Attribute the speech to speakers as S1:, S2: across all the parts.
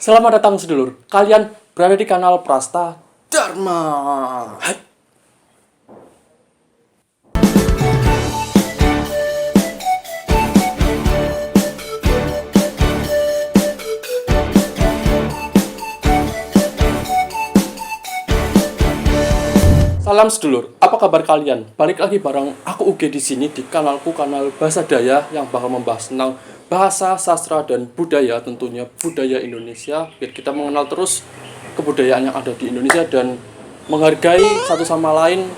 S1: Selamat datang sedulur, kalian berada di kanal Prasta Dharma. Hai. Salam sedulur, apa kabar kalian? Balik lagi bareng aku Uge di sini di kanalku, kanal Bahasa Daya yang bakal membahas tentang bahasa, sastra, dan budaya, tentunya budaya Indonesia, biar kita mengenal terus kebudayaan yang ada di Indonesia dan menghargai satu sama lain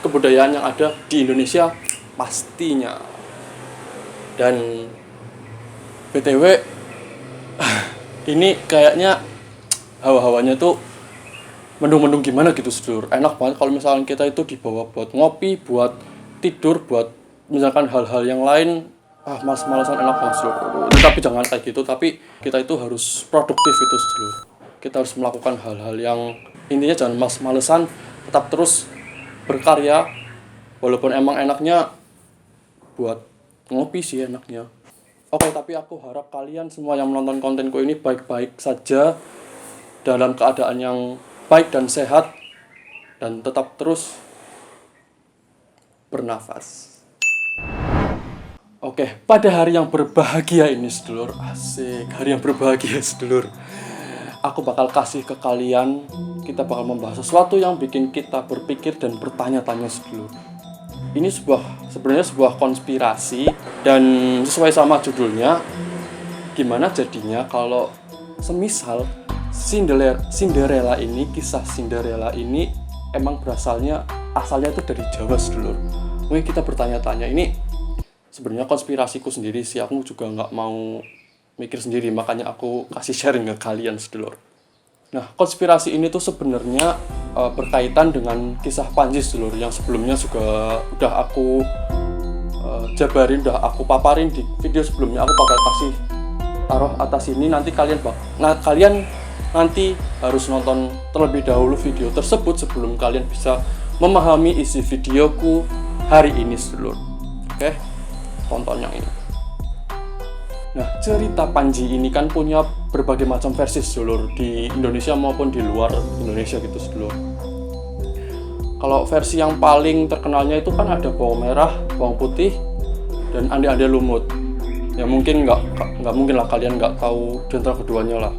S1: kebudayaan yang ada di Indonesia pastinya. Dan BTW ini kayaknya hawa-hawanya tuh mendung-mendung gimana gitu sedulur. Enak banget kalau misalkan kita itu dibawa buat ngopi, buat tidur, buat misalkan hal-hal yang lain. Males-malesan enak banget sedulur. Tapi jangan kayak gitu, tapi kita itu harus produktif itu sedulur. Kita harus melakukan hal-hal yang intinya jangan males-malesan, tetap terus berkarya. Walaupun emang enaknya buat ngopi sih enaknya. Oke, tapi aku harap kalian semua yang menonton kontenku ini baik-baik saja, dalam keadaan yang baik dan sehat, dan tetap terus bernafas. Oke, pada hari yang berbahagia ini sedulur, asik, hari yang berbahagia sedulur, aku bakal kasih ke kalian, kita bakal membahas sesuatu yang bikin kita berpikir dan bertanya-tanya sedulur. Ini sebenarnya sebuah konspirasi, dan sesuai sama judulnya, gimana jadinya kalau semisal Cinderella ini, kisah Cinderella ini emang asalnya itu dari Jawa sedulur. Mungkin kita bertanya-tanya, ini sebenarnya konspirasiku sendiri sih, aku juga nggak mau mikir sendiri, makanya aku kasih sharing ke kalian sedulur. Nah, konspirasi ini tuh sebenarnya berkaitan dengan kisah Panji sedulur, yang sebelumnya juga udah aku jabarin, udah aku paparin di video sebelumnya. Aku bakal kasih taruh atas ini, nanti kalian nanti harus nonton terlebih dahulu video tersebut sebelum kalian bisa memahami isi videoku hari ini sedulur. Oke, tonton yang ini. Nah, cerita Panji ini kan punya berbagai macam versi sedulur, di Indonesia maupun di luar Indonesia gitu sedulur. Kalau versi yang paling terkenalnya itu kan ada bawang merah, bawang putih, dan ande-ande lumut. Ya mungkin nggak mungkin lah kalian nggak tahu di antara keduanya lah.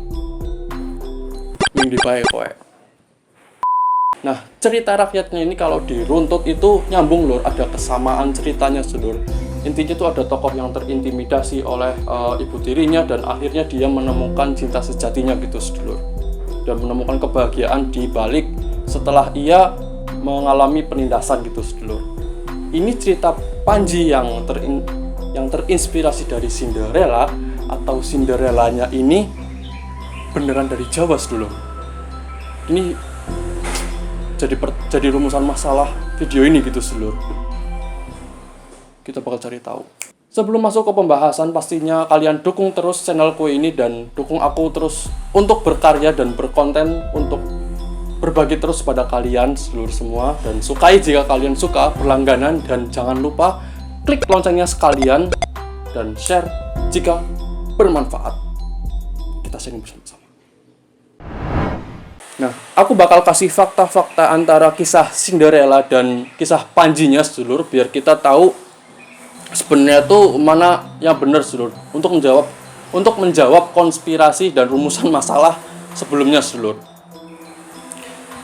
S1: Nah, cerita rakyatnya ini kalau diruntut itu nyambung lur, ada kesamaan ceritanya sedulur. Intinya itu ada tokoh yang terintimidasi oleh ibu tirinya, dan akhirnya dia menemukan cinta sejatinya gitu sedulur, dan menemukan kebahagiaan di balik setelah ia mengalami penindasan gitu sedulur. Ini cerita Panji yang terinspirasi dari Cinderella, atau Cinderellanya ini beneran dari Jawa sedulur. Ini jadi rumusan masalah video ini gitu sedulur. Kita bakal cari tahu. Sebelum masuk ke pembahasan, pastinya kalian dukung terus channelku ini dan dukung aku terus untuk berkarya dan berkonten, untuk berbagi terus pada kalian sedulur semua, dan sukai jika kalian suka, berlangganan, dan jangan lupa klik loncengnya sekalian dan share jika bermanfaat. Kita sharing bersama-sama. Nah, aku bakal kasih fakta-fakta antara kisah Cinderella dan kisah Panjinya sedulur, biar kita tahu sebenarnya tuh mana yang benar sedulur, untuk menjawab konspirasi dan rumusan masalah sebelumnya sedulur.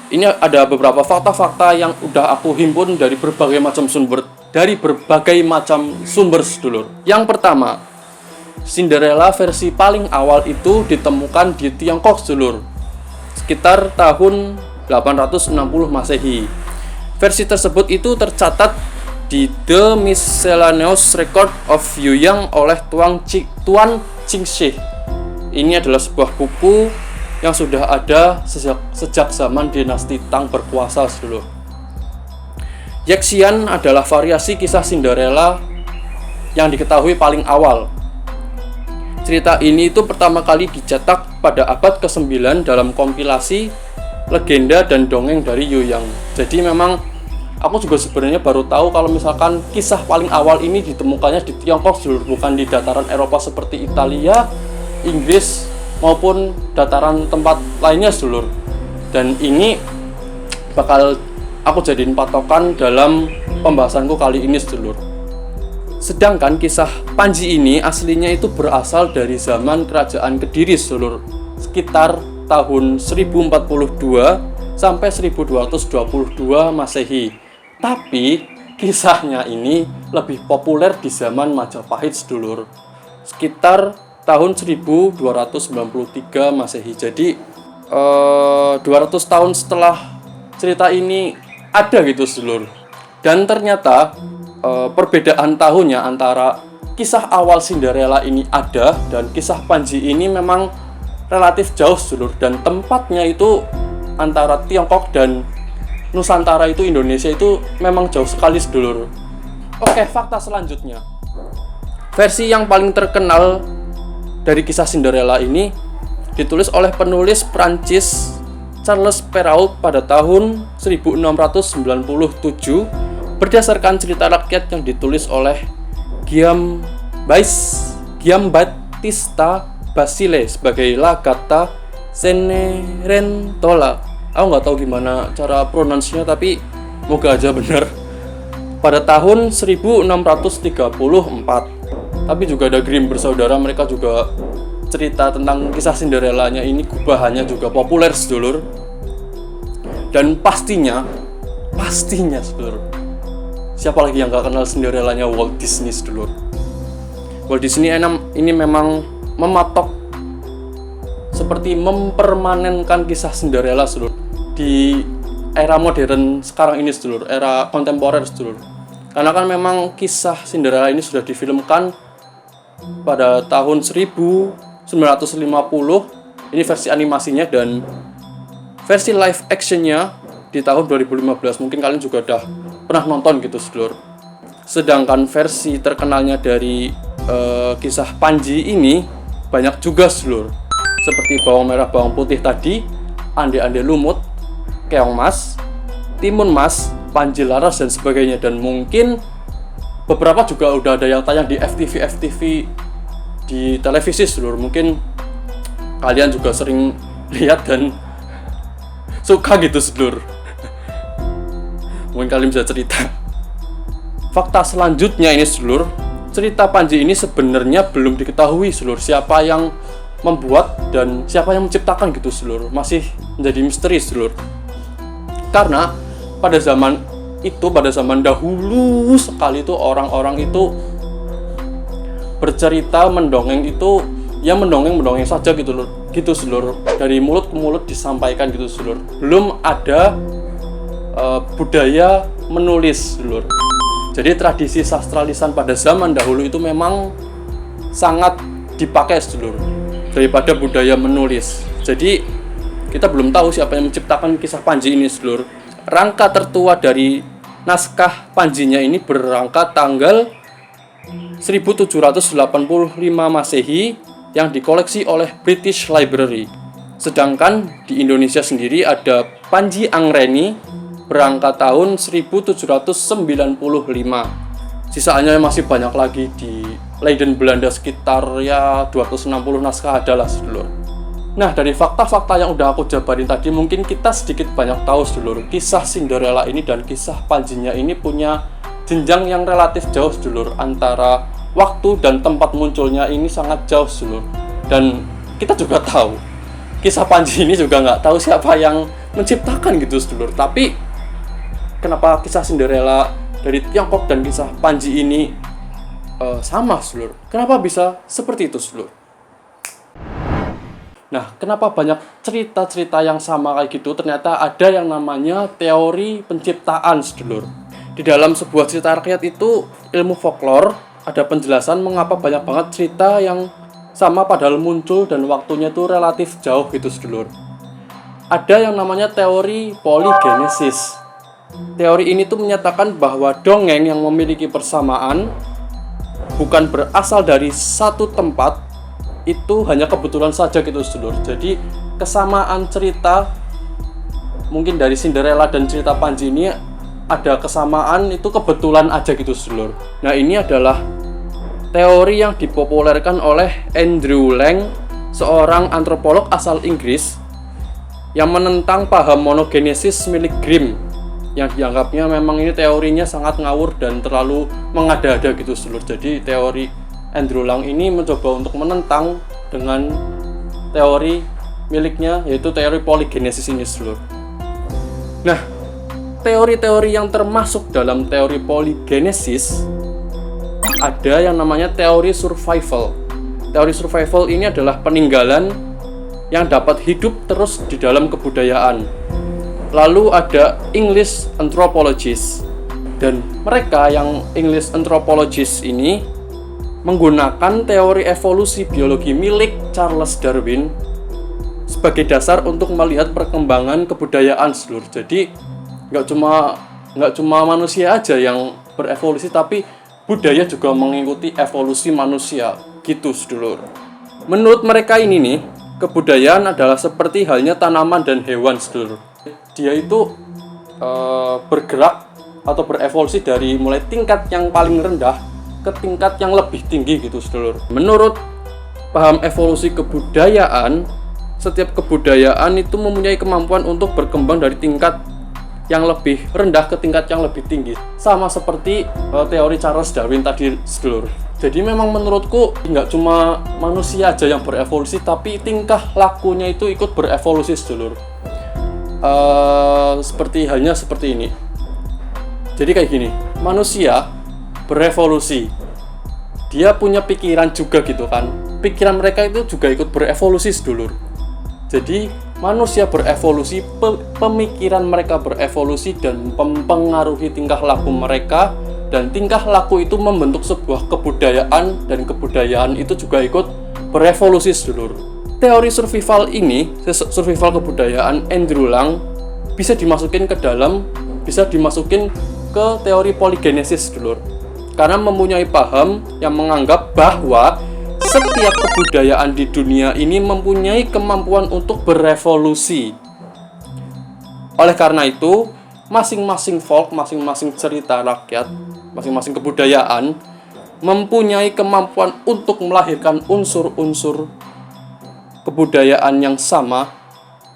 S1: Ini ada beberapa fakta-fakta yang udah aku himpun dari berbagai macam sumber sedulur. Yang pertama, Cinderella versi paling awal itu ditemukan di Tiongkok sedulur, sekitar tahun 860 Masehi. Versi tersebut itu tercatat di The Miscellaneous Record of Yueyang oleh Tuan Qingshi. Ini adalah sebuah buku yang sudah ada sejak zaman dinasti Tang berkuasa sedulur. Yaxian adalah variasi kisah Cinderella yang diketahui paling awal. Cerita ini itu pertama kali dicetak pada abad ke-9 dalam kompilasi legenda dan dongeng dari Yueyang. Jadi memang aku juga sebenarnya baru tahu kalau misalkan kisah paling awal ini ditemukannya di Tiongkok, bukan di dataran Eropa seperti Italia, Inggris, maupun dataran tempat lainnya sedulur. Dan ini bakal aku jadiin patokan dalam pembahasanku kali ini sedulur. Sedangkan kisah Panji ini aslinya itu berasal dari zaman kerajaan Kediri sedulur, sekitar tahun 1042 sampai 1222 Masehi. Tapi kisahnya ini lebih populer di zaman Majapahit sedulur, sekitar tahun 1293 Masehi. Jadi 200 tahun setelah cerita ini ada gitu sedulur. Dan ternyata perbedaan tahunnya antara kisah awal Cinderella ini ada dan kisah Panji ini memang relatif jauh sedulur, dan tempatnya itu antara Tiongkok dan Nusantara itu Indonesia itu memang jauh sekali sedulur. Oke, fakta selanjutnya. Versi yang paling terkenal dari kisah Cinderella ini ditulis oleh penulis Prancis Charles Perrault pada tahun 1697 berdasarkan cerita rakyat yang ditulis oleh Guillaume Battista Basile sebagai La Gatta Cenerentola. Aku nggak tahu gimana cara pronunciasinya, tapi moga aja benar. Pada tahun 1634. Tapi juga ada Grimm bersaudara, mereka juga cerita tentang kisah Cinderella-nya ini, gubahannya juga populer sedulur. Dan pastinya sedulur, siapa lagi yang gak kenal Cinderella-nya Walt Disney sedulur. Walt Disney ini memang mematok seperti mempermanenkan kisah Cinderella sedulur di era modern sekarang ini sedulur, era kontemporer sedulur. Karena kan memang kisah Cinderella ini sudah difilmkan pada tahun 1950, ini versi animasinya, dan versi live actionnya di tahun 2015. Mungkin kalian juga udah pernah nonton gitu sedulur. Sedangkan versi terkenalnya dari kisah Panji ini banyak juga sedulur, seperti bawang merah bawang putih tadi, ande-ande lumut, keong mas, timun mas, Panji Laras dan sebagainya. Dan mungkin beberapa juga udah ada yang tayang di FTV di televisi sedulur. Mungkin kalian juga sering lihat dan suka gitu sedulur. Mungkin kalian bisa cerita. Fakta selanjutnya ini sedulur, cerita Panji ini sebenarnya belum diketahui sedulur siapa yang membuat dan siapa yang menciptakan gitu sedulur. Masih menjadi misteri sedulur. Karena pada zaman dahulu sekali itu orang-orang itu bercerita mendongeng itu yang mendongeng saja gitu sedulur. Dari mulut ke mulut disampaikan gitu sedulur. Belum ada budaya menulis sedulur. Jadi tradisi sastra lisan pada zaman dahulu itu memang sangat dipakai sedulur daripada budaya menulis. Jadi kita belum tahu siapa yang menciptakan kisah Panji ini sedulur. Rangka tertua dari naskah Panjinya ini berangka tanggal 1785 Masehi yang dikoleksi oleh British Library. Sedangkan di Indonesia sendiri ada Panji Angreni berangkat tahun 1795. Sisanya masih banyak lagi di Leiden Belanda, sekitar 260 naskah adalah sedulur. Nah, dari fakta-fakta yang udah aku jabarin tadi, mungkin kita sedikit banyak tahu sedulur, kisah Cinderella ini dan kisah Panjinya ini punya jenjang yang relatif jauh sedulur. Antara waktu dan tempat munculnya ini sangat jauh sedulur. Dan kita juga tahu kisah Panji ini juga nggak tahu siapa yang menciptakan gitu sedulur. Tapi kenapa kisah Cinderella dari Tiongkok dan kisah Panji ini sama sedulur? Kenapa bisa seperti itu sedulur? Nah, kenapa banyak cerita-cerita yang sama kayak gitu? Ternyata ada yang namanya teori penciptaan sedulur. Di dalam sebuah cerita rakyat itu ilmu folklore ada penjelasan mengapa banyak banget cerita yang sama padahal muncul dan waktunya itu relatif jauh gitu sedulur. Ada yang namanya teori polygenesis. Teori ini tuh menyatakan bahwa dongeng yang memiliki persamaan bukan berasal dari satu tempat, itu hanya kebetulan saja gitu sedulur. Jadi kesamaan cerita mungkin dari Cinderella dan cerita Panji ini ada kesamaan itu kebetulan aja gitu sedulur. Nah, ini adalah teori yang dipopulerkan oleh Andrew Lang seorang antropolog asal Inggris yang menentang paham monogenesis milik Grimm, yang dianggapnya memang ini teorinya sangat ngawur dan terlalu mengada-ada gitu sedulur. Jadi teori Andrew Lang ini mencoba untuk menentang dengan teori miliknya, yaitu teori polygenesis ini sedulur. Nah, teori-teori yang termasuk dalam teori polygenesis ada yang namanya teori survival. Teori survival ini adalah peninggalan yang dapat hidup terus di dalam kebudayaan. Lalu ada English anthropologists, dan mereka yang English anthropologists ini menggunakan teori evolusi biologi milik Charles Darwin sebagai dasar untuk melihat perkembangan kebudayaan sedulur. Jadi nggak cuma manusia aja yang berevolusi, tapi budaya juga mengikuti evolusi manusia gitu sedulur. Menurut mereka ini nih, kebudayaan adalah seperti halnya tanaman dan hewan sedulur. Dia itu bergerak atau berevolusi dari mulai tingkat yang paling rendah ke tingkat yang lebih tinggi gitu sedulur. Menurut paham evolusi kebudayaan, setiap kebudayaan itu mempunyai kemampuan untuk berkembang dari tingkat yang lebih rendah ke tingkat yang lebih tinggi, sama seperti teori Charles Darwin tadi sedulur. Jadi memang menurutku nggak cuma manusia aja yang berevolusi, tapi tingkah lakunya itu ikut berevolusi sedulur. Seperti ini. Jadi kayak gini, manusia berevolusi, dia punya pikiran juga gitu kan, pikiran mereka itu juga ikut berevolusi sedulur. Jadi manusia berevolusi, pemikiran mereka berevolusi dan mempengaruhi tingkah laku mereka, dan tingkah laku itu membentuk sebuah kebudayaan, dan kebudayaan itu juga ikut berevolusi sedulur. Teori survival ini, survival kebudayaan Andrew Lang, bisa dimasukin ke teori polygenesis sedulur, karena mempunyai paham yang menganggap bahwa setiap kebudayaan di dunia ini mempunyai kemampuan untuk berevolusi. Oleh karena itu, masing-masing folk, masing-masing cerita rakyat, masing-masing kebudayaan mempunyai kemampuan untuk melahirkan unsur-unsur kebudayaan yang sama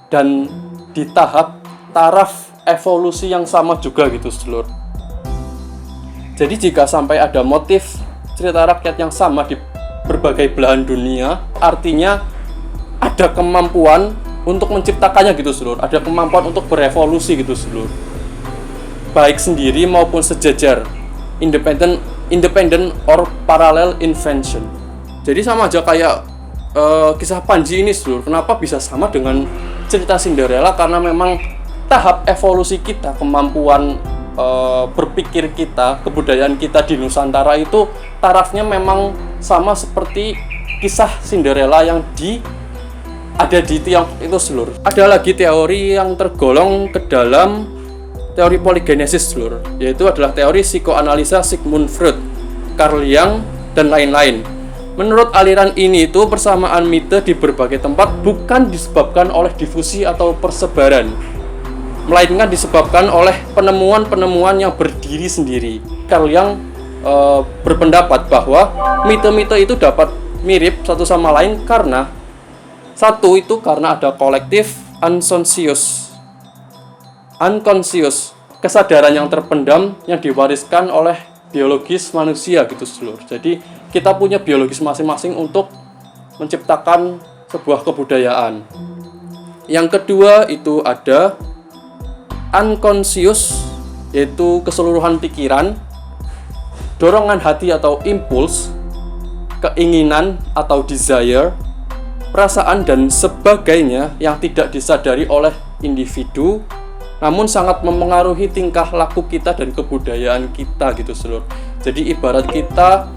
S1: dan di taraf evolusi yang sama juga gitu sedulur. Jadi jika sampai ada motif cerita rakyat yang sama di berbagai belahan dunia, artinya ada kemampuan untuk menciptakannya gitu sedulur, ada kemampuan untuk berevolusi gitu sedulur, baik sendiri maupun sejajar, independent or parallel invention. Jadi sama aja kayak kisah Panji ini sedulur. Kenapa bisa sama dengan cerita Cinderella? Karena memang tahap evolusi kita, kemampuan berpikir kita, kebudayaan kita di Nusantara itu tarafnya memang sama seperti kisah Cinderella yang ada di Tiongkok itu sedulur. Ada lagi teori yang tergolong ke dalam teori polygenesis sedulur, yaitu adalah teori psikoanalisa Sigmund Freud, Carl Jung, dan lain-lain. Menurut aliran ini itu persamaan mite di berbagai tempat bukan disebabkan oleh difusi atau persebaran, melainkan disebabkan oleh penemuan-penemuan yang berdiri sendiri. Carl Jung berpendapat bahwa mite-mite itu dapat mirip satu sama lain karena ada kolektif unconscious, kesadaran yang terpendam yang diwariskan oleh biologis manusia gitu sedulur. Jadi kita punya biologis masing-masing untuk menciptakan sebuah kebudayaan. Yang kedua itu ada unconscious, yaitu keseluruhan pikiran, dorongan hati atau impuls, keinginan atau desire, perasaan dan sebagainya yang tidak disadari oleh individu, namun sangat mempengaruhi tingkah laku kita dan kebudayaan kita gitu sedulur. Jadi ibarat kita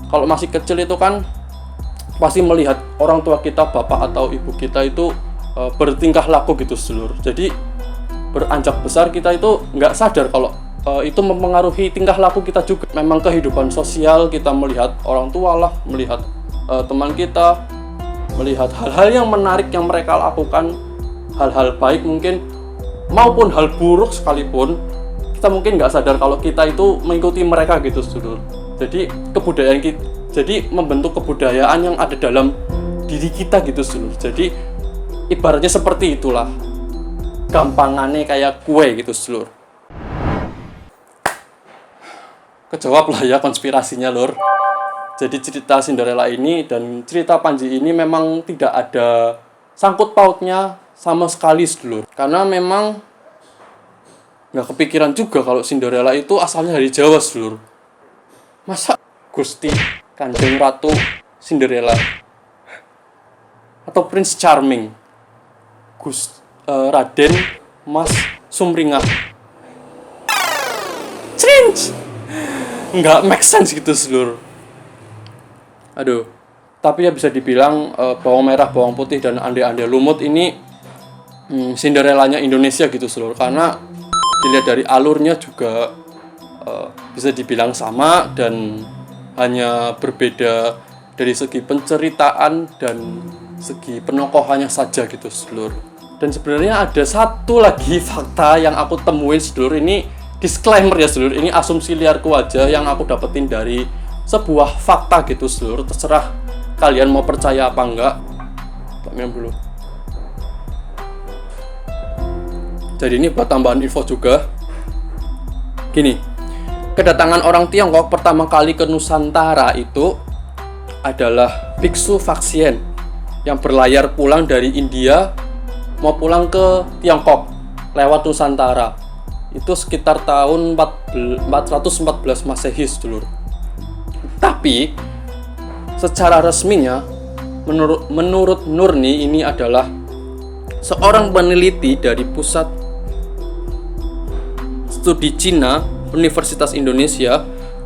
S1: kalau masih kecil itu kan pasti melihat orang tua kita, bapak atau ibu kita itu bertingkah laku gitu sedulur. Jadi beranjak besar kita itu nggak sadar kalau itu mempengaruhi tingkah laku kita juga. Memang kehidupan sosial, kita melihat orang tua lah, melihat teman kita, melihat hal-hal yang menarik yang mereka lakukan, hal-hal baik mungkin maupun hal buruk sekalipun, kita mungkin nggak sadar kalau kita itu mengikuti mereka gitu sedulur. Jadi membentuk kebudayaan yang ada dalam diri kita gitu sedulur. Jadi ibaratnya seperti itulah, gampangannya kayak kue gitu sedulur. Kejawab lah ya konspirasinya lur. Jadi cerita Cinderella ini dan cerita Panji ini memang tidak ada sangkut pautnya sama sekali sedulur. Karena memang nggak kepikiran juga kalau Cinderella itu asalnya dari Jawa sedulur. Masa Gusti Kanjeng Ratu Cinderella atau Prince Charming Raden Mas Sumringah change nggak make sense gitu sedulur. Aduh, tapi ya bisa dibilang bawang merah, bawang putih, dan ande-ande lumut ini Cinderellanya Indonesia gitu seluruh. Karena dilihat dari alurnya juga bisa dibilang sama dan hanya berbeda dari segi penceritaan dan segi penokohannya saja gitu seluruh. Dan sebenarnya ada satu lagi fakta yang aku temuin seluruh, ini disclaimer ya seluruh, ini asumsi liarku aja yang aku dapetin dari sebuah fakta gitu seluruh, terserah kalian mau percaya apa enggak. Tak minum dulu. Jadi ini buat tambahan info juga. Gini, kedatangan orang Tiongkok pertama kali ke Nusantara itu adalah biksu Faxian yang berlayar pulang dari India mau pulang ke Tiongkok lewat Nusantara. Itu sekitar tahun 414 Masehi dulu. Tapi secara resminya menurut Nurni ini adalah seorang peneliti dari Pusat Studi Cina Universitas Indonesia.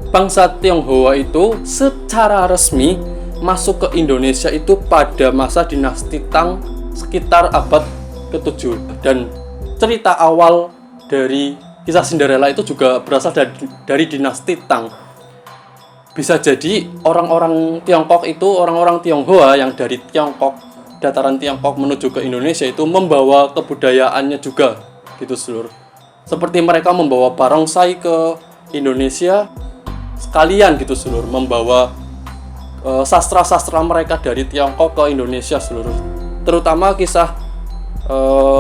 S1: Bangsa Tionghoa itu secara resmi masuk ke Indonesia itu pada masa dinasti Tang sekitar abad ke-7. Dan cerita awal dari kisah Cinderella itu juga berasal dari dinasti Tang. Bisa jadi orang-orang Tiongkok itu, orang-orang Tionghoa yang dari Tiongkok, dataran Tiongkok menuju ke Indonesia itu membawa kebudayaannya juga gitu seluruh. Seperti mereka membawa barongsai ke Indonesia sekalian gitu seluruh, membawa sastra-sastra mereka dari Tiongkok ke Indonesia seluruh. Terutama kisah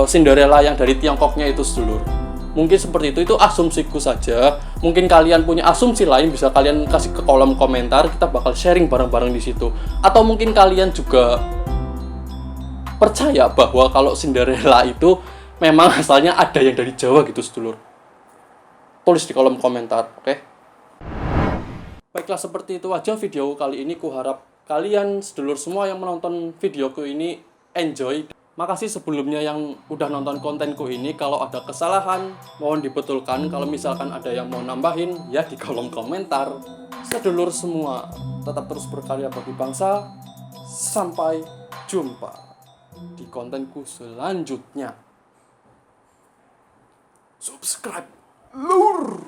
S1: Cinderella yang dari Tiongkoknya itu seluruh. Mungkin seperti itu asumsiku saja. Mungkin kalian punya asumsi lain, bisa kalian kasih ke kolom komentar, kita bakal sharing bareng-bareng di situ. Atau mungkin kalian juga percaya bahwa kalau Cinderella itu memang asalnya ada yang dari Jawa gitu sedulur. Tulis di kolom komentar, oke? Baiklah, seperti itu aja video kali ini. Kuharap kalian sedulur semua yang menonton videoku ini enjoy. Makasih sebelumnya yang udah nonton kontenku ini. Kalau ada kesalahan, mohon dibetulkan. Kalau misalkan ada yang mau nambahin, ya di kolom komentar. Sedulur semua, tetap terus berkarya bagi bangsa. Sampai jumpa di kontenku selanjutnya. Subscribe, lur!